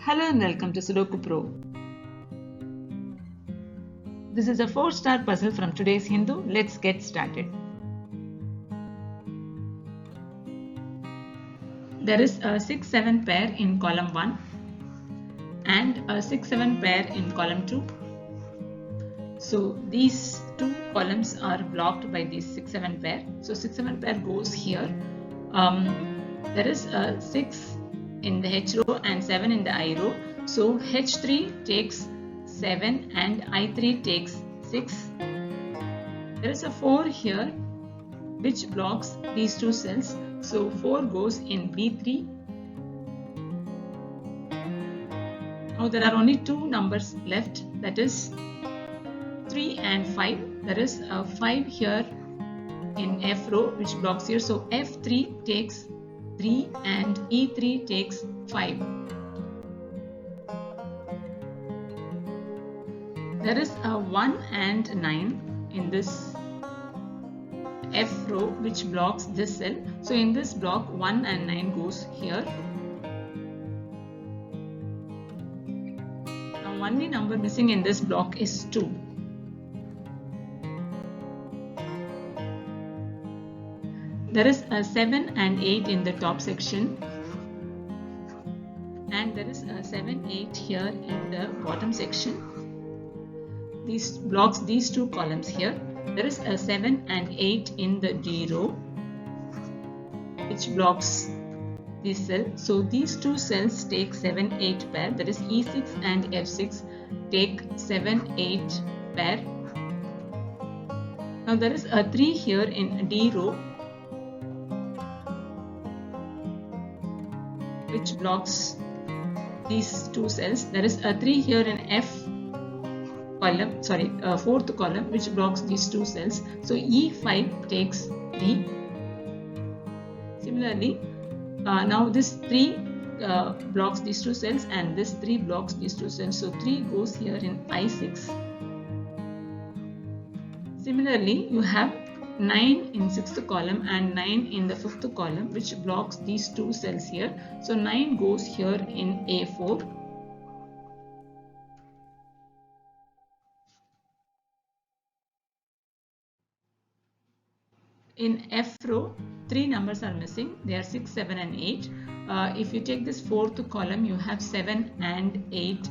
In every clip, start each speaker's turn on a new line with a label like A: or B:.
A: Hello and welcome to Sudoku Pro. This is a 4-star puzzle from today's Hindu. Let's get started. There is a 6-7 pair in column 1 and a 6-7 pair in column 2. So these two columns are blocked by this 6-7 pair. So 6-7 pair goes here. There is a 6 in the H row and 7 in the I row. So H3 takes 7 and I3 takes 6. There is a 4 here which blocks these two cells. So 4 goes in B3. Now there are only two numbers left, that is 3 and 5. There is a 5 here in F row which blocks here. So F3 takes 3 and E3 takes 5. There is a 1 and 9 in this F row which blocks this cell. So in this block 1 and 9 goes here. Now only number missing in this block is 2. There is a 7 and 8 in the top section and there is a 7, 8 here in the bottom section. This blocks these two columns here. There is a 7 and 8 in the D row which blocks this cell. So these two cells take 7, 8 pair, that is E6 and F6 take 7, 8 pair. Now there is a 3 here in D row which blocks these two cells. There is a 3 here in F column, fourth column which blocks these two cells. So E5 takes 3. Similarly, now this 3 blocks these two cells and this 3 blocks these two cells. So 3 goes here in I6. Similarly, you have 9 in 6th column and 9 in the 5th column which blocks these two cells here. So 9 goes here in A4. In F row, 3 numbers are missing. They are 6, 7 and 8. If you take this 4th column, you have 7 and 8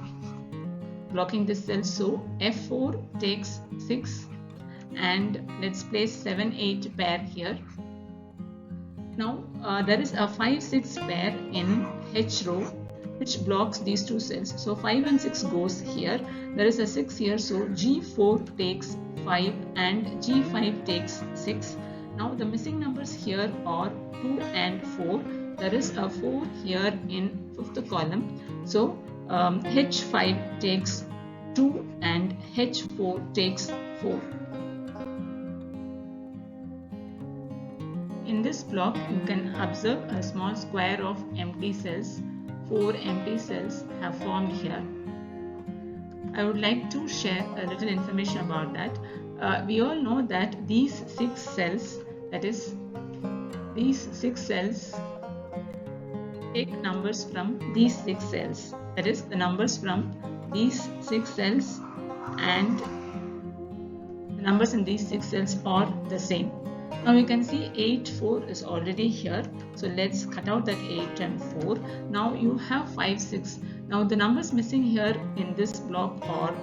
A: blocking this cell. So F4 takes 6. And let's place 7, 8 pair here. Now there is a 5, 6 pair in H row which blocks these two cells. So 5 and 6 goes here. There is a 6 here. So G4 takes 5 and G5 takes 6. Now the missing numbers here are 2 and 4. There is a 4 here in 5th column. So H5 takes 2 and H4 takes 4. In this block, you can observe a small square of empty cells. 4 empty cells have formed here. I would like to share a little information about that. We all know that these 6 cells, that is, these 6 cells take numbers from these 6 cells. That is, the numbers from these 6 cells and the numbers in these 6 cells are the same. Now you can see 8, 4 is already here. So let's cut out that 8 and 4. Now you have 5, 6. Now the numbers missing here in this block are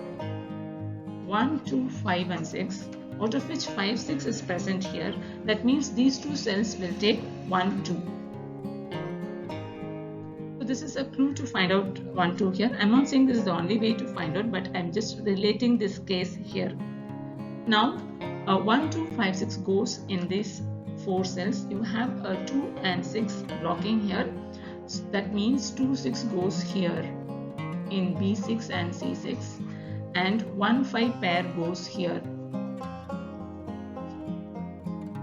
A: 1, 2, 5 and 6. Out of which 5, 6 is present here. That means these two cells will take 1, 2. So this is a clue to find out 1, 2 here. I'm not saying this is the only way to find out, but I'm just relating this case here. Now 1, 2, 5, 6 goes in these 4 cells. You have a 2 and 6 blocking here. So that means 2, 6 goes here in B6 and C6 and 1, 5 pair goes here.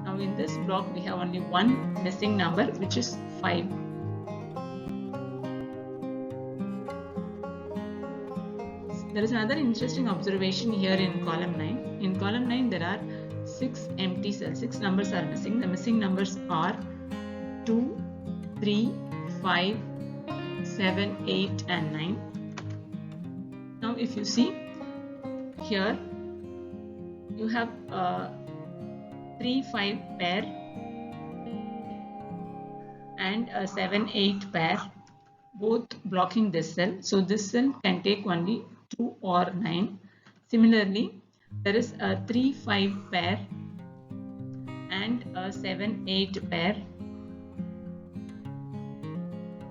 A: Now in this block we have only one missing number which is 5. There is another interesting observation here in column 9. In column 9 there are 6 empty cells. 6 numbers are missing. The missing numbers are 2, 3, 5, 7, 8 and 9. Now if you see here, you have 3, 5 pair and a 7, 8 pair, both blocking this cell. So this cell can take only 2 or 9. Similarly, there is a 3, 5 pair and a 7, 8 pair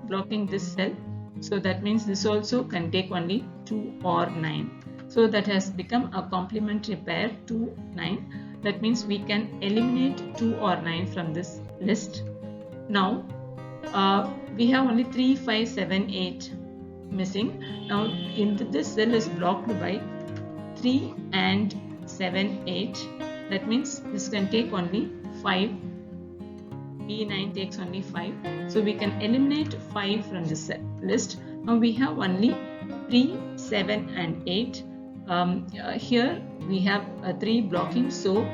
A: blocking this cell. So that means this also can take only 2 or 9. So that has become a complementary pair 2, 9. That means we can eliminate 2 or 9 from this list. Now we have only 3, 5, 7, 8 missing. Now in this cell is blocked by 3 and 7, 8. That means this can take only 5. B9 takes only 5. So we can eliminate 5 from this list. Now we have only 3, 7 and 8. Here we have 3 blocking. So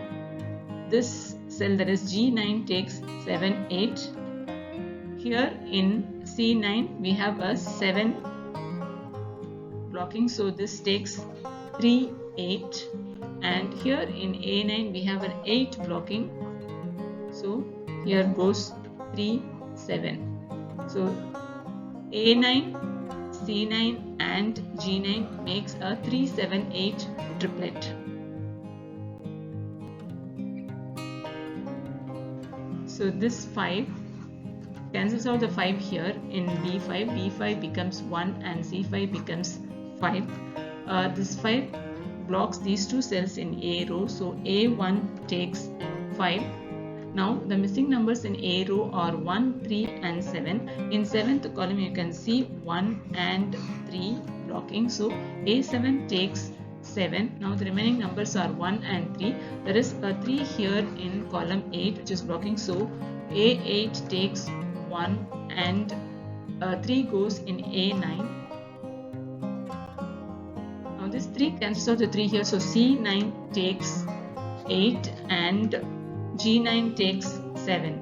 A: this cell, that is G9, takes 7, 8. Here in C9 we have a 7 blocking. So this takes 3, 8. And here in A9 we have an 8 blocking. So here goes 3, 7. So A9, C9 and G9 makes a 3, 7, 8 triplet. So this 5 cancels out the 5 here in B5. B5 becomes 1 and C5 becomes 5. This 5 blocks these two cells in A row. So A1 takes 5. Now the missing numbers in A row are 1, 3 and 7. In 7th column you can see 1 and 3 blocking. So A7 takes 7. Now the remaining numbers are 1 and 3. There is a 3 here in column 8 which is blocking. So A8 takes 1 and 3 goes in A9. Now this 3 cancels out the 3 here. So C9 takes 8 and G9 takes 7.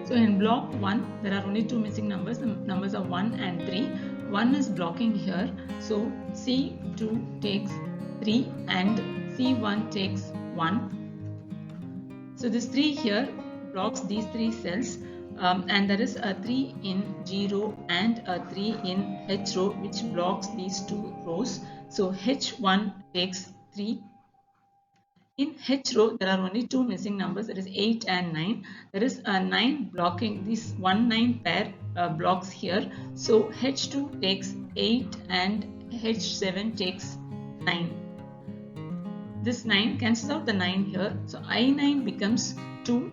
A: So in block 1 there are only 2 missing numbers. The numbers are 1 and 3. 1 is blocking here. So C2 takes 3 and C1 takes 1. So this 3 here blocks these 3 cells. And there is a 3 in G row and a 3 in H row which blocks these 2 rows. So H1 takes 3. In H row there are only 2 missing numbers, that is 8 and 9. There is a 9 blocking, this 1, 9 pair blocks here. So H2 takes 8 and H7 takes 9. This 9 cancels out the 9 here. So I9 becomes 2.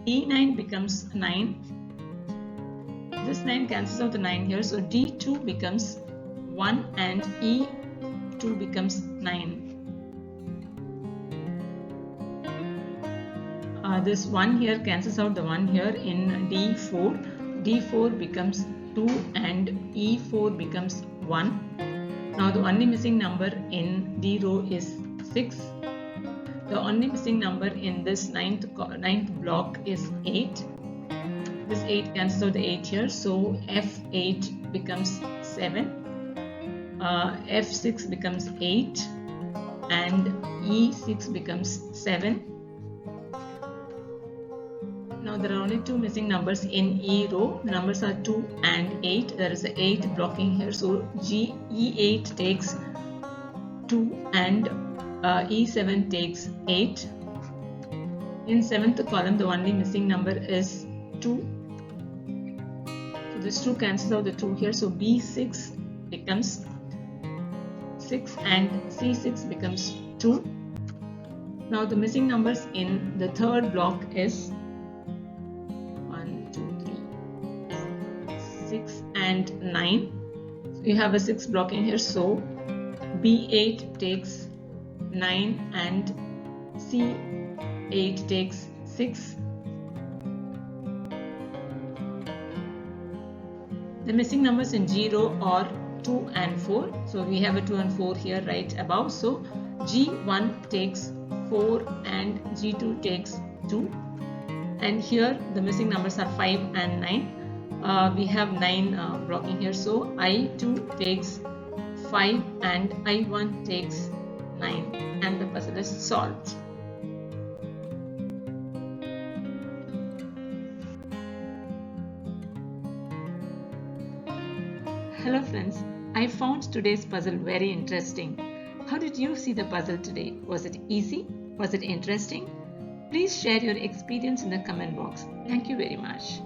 A: D9 becomes 9. This 9 cancels out the 9 here. So D2 becomes 1 and E2 becomes 9. This 1 here cancels out the 1 here in D4. D4 becomes 2 and E4 becomes 1. Now the only missing number in D row is 6. The only missing number in this ninth block is 8. This 8 cancels out the 8 here. So F8 becomes 7. F6 becomes 8 and E6 becomes 7. Now there are only 2 missing numbers in E row. The numbers are 2 and 8. There is an 8 blocking here. So E8 takes 2 and E7 takes 8. In 7th column the only missing number is 2. So this 2 cancels out the 2 here. So B6 becomes 6 and C6 becomes 2. Now the missing numbers in the third block is 6 and 9. So you have a 6 blocking here. So B8 takes 9 and C8 takes 6. The missing numbers in G row are 2 and 4. So we have a 2 and 4 here right above. So G1 takes 4 and G2 takes 2. And here the missing numbers are 5 and 9. We have 9 blocking here, so I2 takes 5 and I1 takes 9, and the puzzle is solved. Hello friends, I found today's puzzle very interesting. How did you see the puzzle today? Was it easy? Was it interesting? Please share your experience in the comment box. Thank you very much.